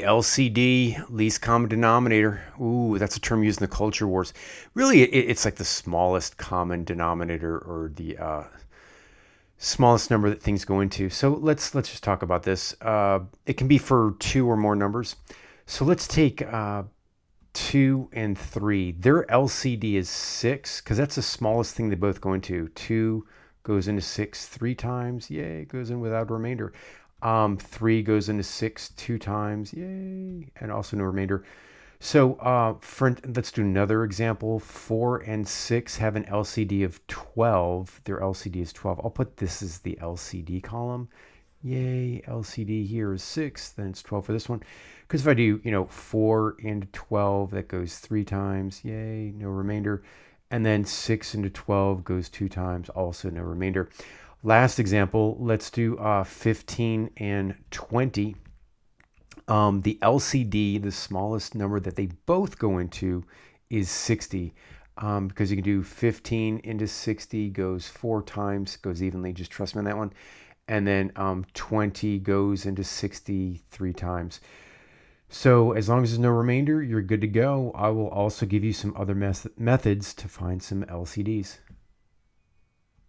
LCD, least common denominator. Ooh, that's a term used in the culture wars. Really, it's like the smallest common denominator, or the smallest number that things go into. So let's just talk about this. It can be for two or more numbers. So let's take 2 and 3. Their LCD is 6 because that's the smallest thing they both go into. 2 goes into 6 3 times. Yay, it goes in without a remainder. 3 goes into 6 2 times. Yay, and also no remainder. So let's do another example. 4 and 6 have an LCD of 12. Their LCD is 12. I'll put this as the LCD column. Yay, LCD here is 6, then it's 12 for this one. Because if I do, 4 into 12, that goes 3 times. Yay, no remainder. And then 6 into 12 goes 2 times, also no remainder. Last example, let's do 15 and 20. The LCD, the smallest number that they both go into, is 60. Because you can do 15 into 60 goes 4 times, goes evenly. Just trust me on that one. And then 20 goes into 60 3 times. So as long as there's no remainder, you're good to go. I will also give you some other methods to find some LCDs.